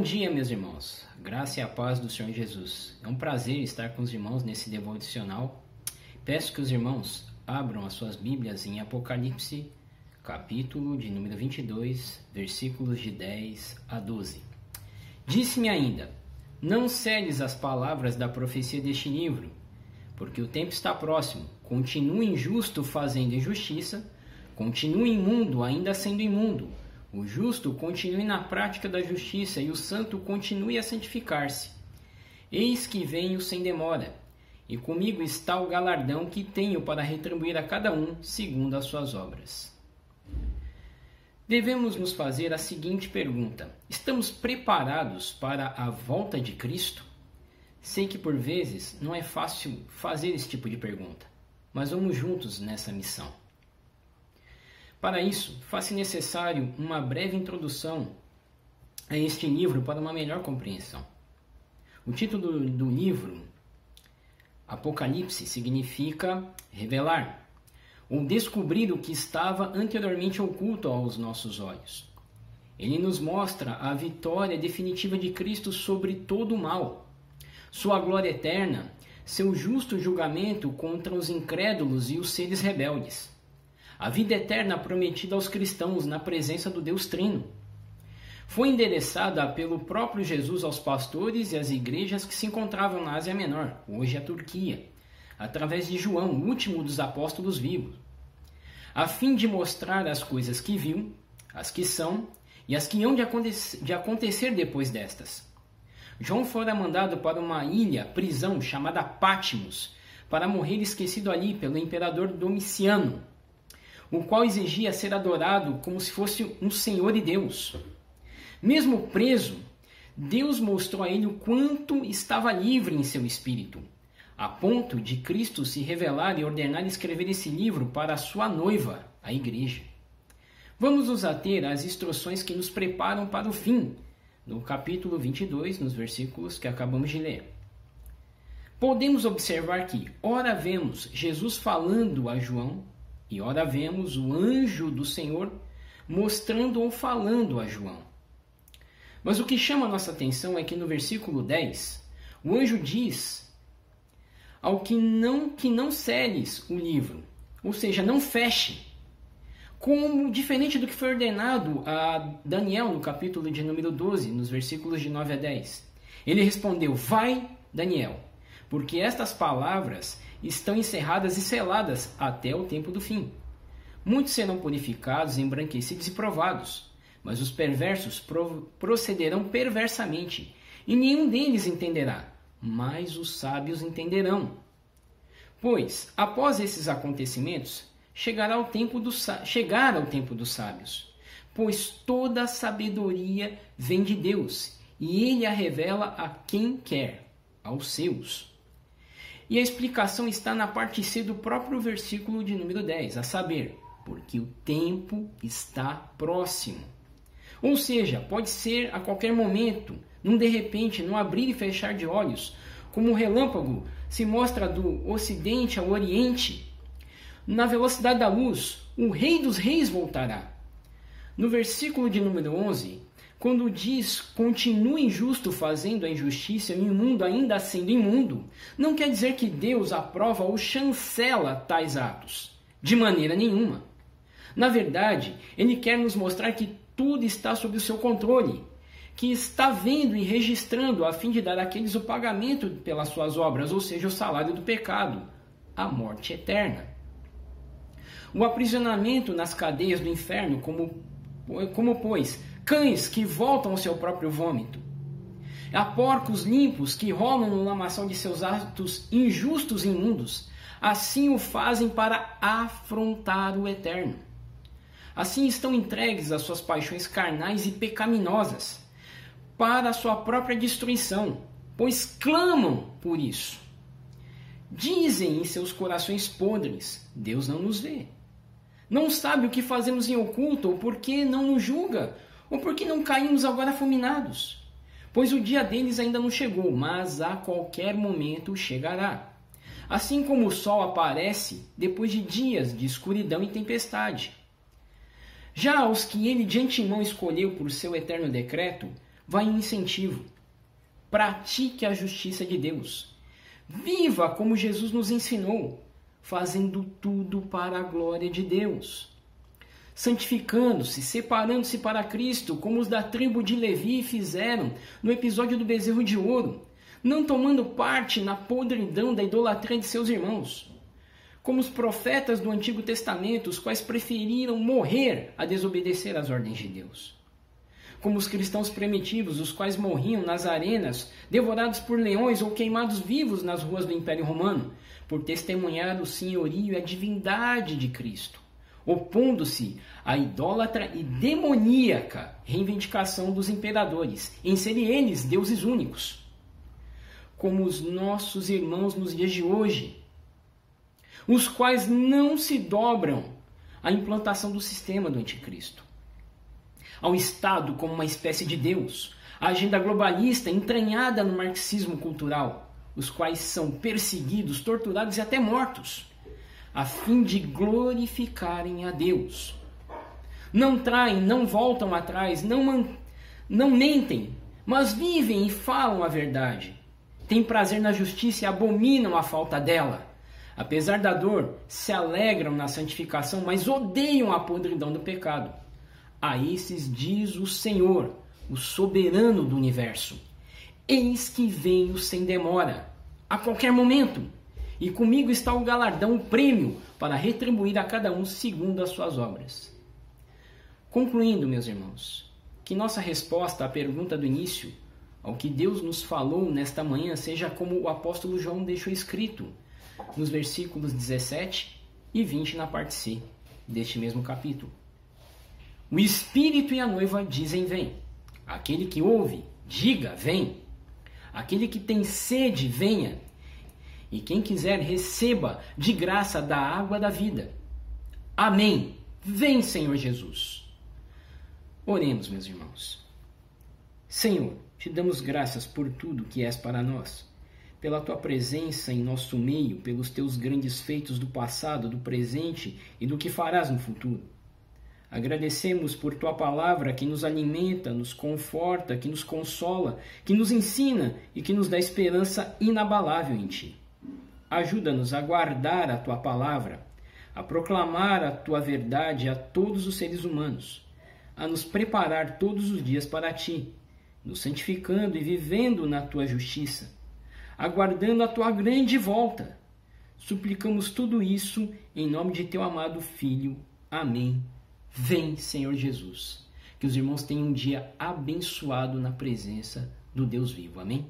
dia, meus irmãos. Graça e a paz do Senhor Jesus. É um prazer estar com os irmãos nesse devocional. Peço que os irmãos abram as suas Bíblias em Apocalipse, capítulo de número 22, versículos de 10 a 12. Disse-me ainda: não cedes as palavras da profecia deste livro, porque o tempo está próximo. Continue injusto fazendo injustiça, continue imundo ainda sendo imundo. O justo continue na prática da justiça e o santo continue a santificar-se. Eis que venho sem demora, e comigo está o galardão que tenho para retribuir a cada um segundo as suas obras. Devemos nos fazer a seguinte pergunta: estamos preparados para a volta de Cristo? Sei que por vezes não é fácil fazer esse tipo de pergunta, mas vamos juntos nessa missão. Para isso, faz-se necessário uma breve introdução a este livro para uma melhor compreensão. O título do livro, Apocalipse, significa revelar, ou descobrir o que estava anteriormente oculto aos nossos olhos. Ele nos mostra a vitória definitiva de Cristo sobre todo o mal, sua glória eterna, seu justo julgamento contra os incrédulos e os seres rebeldes, a vida eterna prometida aos cristãos na presença do Deus Trino. Foi endereçada pelo próprio Jesus aos pastores e às igrejas que se encontravam na Ásia Menor, hoje a Turquia, através de João, o último dos apóstolos vivos, a fim de mostrar as coisas que viu, as que são e as que hão de acontecer depois destas. João fora mandado para uma prisão chamada Patmos, para morrer esquecido ali pelo imperador Domiciano, o qual exigia ser adorado como se fosse um Senhor e Deus. Mesmo preso, Deus mostrou a ele o quanto estava livre em seu espírito, a ponto de Cristo se revelar e ordenar escrever esse livro para a sua noiva, a igreja. Vamos nos ater às instruções que nos preparam para o fim, no capítulo 22, nos versículos que acabamos de ler. Podemos observar que, ora vemos Jesus falando a João, e ora vemos o anjo do Senhor mostrando ou falando a João. Mas o que chama a nossa atenção é que no versículo 10, o anjo diz ao que não seles o livro, ou seja, não feche, como diferente do que foi ordenado a Daniel no capítulo de número 12, nos versículos de 9 a 10. Ele respondeu: vai, Daniel, porque estas palavras estão encerradas e seladas até o tempo do fim. Muitos serão purificados, embranquecidos e provados, mas os perversos procederão perversamente, e nenhum deles entenderá, mas os sábios entenderão. Pois, após esses acontecimentos, chegará o tempo dos sábios, pois toda a sabedoria vem de Deus, e ele a revela a quem quer, aos seus. E a explicação está na parte C do próprio versículo de número 10, a saber, porque o tempo está próximo. Ou seja, pode ser a qualquer momento, num de repente, num abrir e fechar de olhos, como um relâmpago se mostra do ocidente ao oriente. Na velocidade da luz, o Rei dos Reis voltará. No versículo de número 11, quando diz continue injusto fazendo a injustiça e o imundo ainda sendo imundo, não quer dizer que Deus aprova ou chancela tais atos. De maneira nenhuma. Na verdade, ele quer nos mostrar que tudo está sob o seu controle, que está vendo e registrando a fim de dar àqueles o pagamento pelas suas obras, ou seja, o salário do pecado, a morte eterna. O aprisionamento nas cadeias do inferno, como pois, cães que voltam ao seu próprio vômito. Há porcos limpos que rolam no lamaçal de seus atos injustos e imundos. Assim o fazem para afrontar o eterno. Assim estão entregues às suas paixões carnais e pecaminosas, para a sua própria destruição, pois clamam por isso. Dizem em seus corações podres: Deus não nos vê. Não sabe o que fazemos em oculto, ou por que não nos julga, ou por que não caímos agora fulminados? Pois o dia deles ainda não chegou, mas a qualquer momento chegará. Assim como o sol aparece depois de dias de escuridão e tempestade. Já aos que ele de antemão escolheu por seu eterno decreto, vai um incentivo. Pratique a justiça de Deus. Viva como Jesus nos ensinou, fazendo tudo para a glória de Deus. Santificando-se, separando-se para Cristo, como os da tribo de Levi fizeram no episódio do bezerro de ouro, não tomando parte na podridão da idolatria de seus irmãos. Como os profetas do Antigo Testamento, os quais preferiram morrer a desobedecer às ordens de Deus. Como os cristãos primitivos, os quais morriam nas arenas, devorados por leões ou queimados vivos nas ruas do Império Romano, por testemunhar o senhorio e a divindade de Cristo, opondo-se à idólatra e demoníaca reivindicação dos imperadores, em serem eles deuses únicos. Como os nossos irmãos nos dias de hoje, os quais não se dobram à implantação do sistema do anticristo, ao Estado como uma espécie de Deus, a agenda globalista entranhada no marxismo cultural, os quais são perseguidos, torturados e até mortos, a fim de glorificarem a Deus. Não traem, não voltam atrás, não mentem, mas vivem e falam a verdade. Têm prazer na justiça e abominam a falta dela. Apesar da dor, se alegram na santificação, mas odeiam a podridão do pecado. A esses diz o Senhor, o soberano do universo: eis que venho sem demora, a qualquer momento, e comigo está o galardão, o prêmio, para retribuir a cada um segundo as suas obras. Concluindo, meus irmãos, que nossa resposta à pergunta do início, ao que Deus nos falou nesta manhã, seja como o apóstolo João deixou escrito nos versículos 17 e 20 na parte C deste mesmo capítulo. O Espírito e a noiva dizem: vem. Aquele que ouve, diga: vem. Aquele que tem sede, venha. E quem quiser, receba de graça da água da vida. Amém. Vem, Senhor Jesus. Oremos, meus irmãos. Senhor, te damos graças por tudo que és para nós, pela tua presença em nosso meio, pelos teus grandes feitos do passado, do presente e do que farás no futuro. Agradecemos por tua palavra que nos alimenta, nos conforta, que nos consola, que nos ensina e que nos dá esperança inabalável em ti. Ajuda-nos a guardar a tua palavra, a proclamar a tua verdade a todos os seres humanos, a nos preparar todos os dias para ti, nos santificando e vivendo na tua justiça, aguardando a tua grande volta. Suplicamos tudo isso em nome de teu amado Filho. Amém. Vem, Senhor Jesus. Que os irmãos tenham um dia abençoado na presença do Deus vivo. Amém?